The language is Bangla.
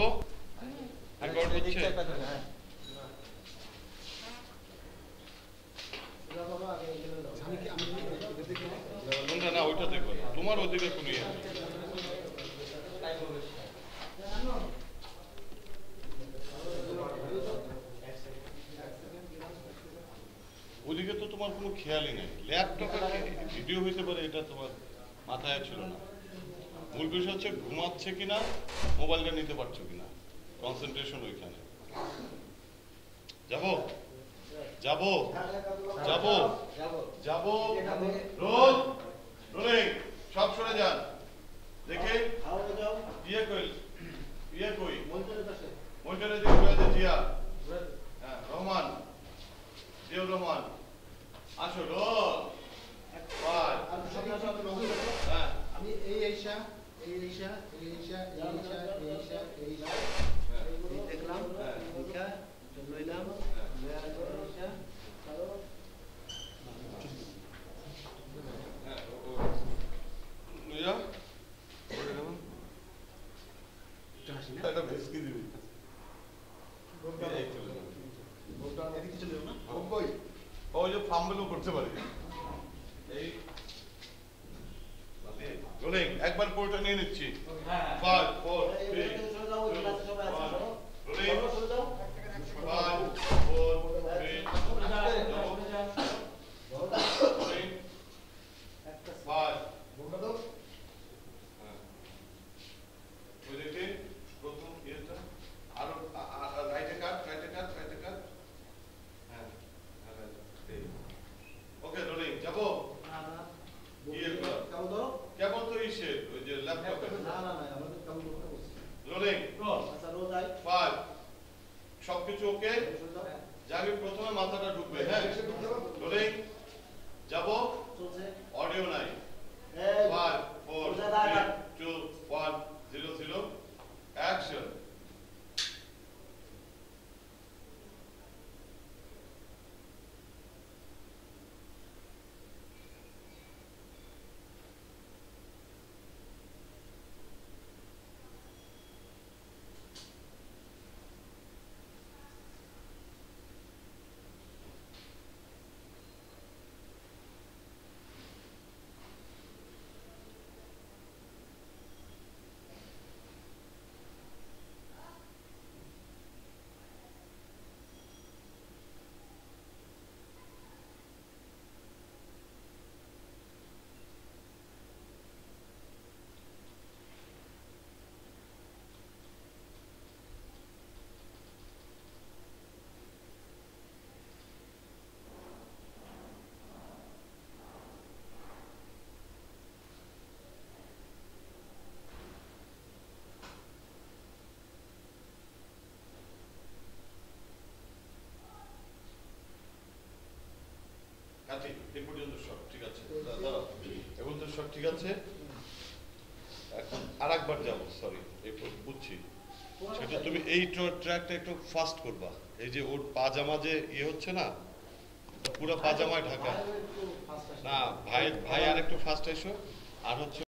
যাবো রেকর্ড হচ্ছে কোনটা না ওইটা দেখো তোমার ওদিকে কোনো ইয়ে নেই। ওদিকে তো তোমার কোনো খেয়ালই নেই, ল্যাপটপে ভিডিও হইতে পারে এটা তোমার মাথায় ছিল না। মূল বিষয় হচ্ছে ঘুমাচ্ছে কিনা, মোবাইলটা নিতে পারছো কিনা, কনসেন্ট্রেশন ওইখানে। যাবো যাবো যাবো যাবো রোল রোলিং সব সরে যান দেখে ইয়ে কই মনিটরে যে জিয়া হ্যাঁ রহমান জিয়াউর রহমান আসো রোল হ্যাঁ আমি দেখলাম লইলাম ওই যে ফাম্বলও করতে পারি। এই রোলিং একবার পুরোটা নিয়ে নিচ্ছি 5 4 3 রোলিং 5 4 3 রোলিং 5 ওই দেখে প্রথম ইয়েটা আরো রাইটে কাট হ্যাঁ ওকে রোলিং যাবো কেবল তো ইসে ওই যে ল্যাপটপে রোলিং 5 সবকিছু ওকে যাবি প্রথমে মাথাটা ঢুকবে হ্যাঁ রোলিং যাবো অডিও নাই 5 4 3 2 1 0 0 অ্যাকশন। এই পর্যন্ত সব ঠিক আছে দাঁড়াও এখন তো সব ঠিক আছে। এখন আরেকবার যাবো সরি একটু বুঝছি সেটা তুমি এই ট্র্যাকটা একটু ফাস্ট করবা। এই যে ওর পাজামা যে ইয়ে হচ্ছে না পুরো পাজামায় ঢাকা না ভাই ভাই আর একটু ফাস্ট এসো আর হচ্ছে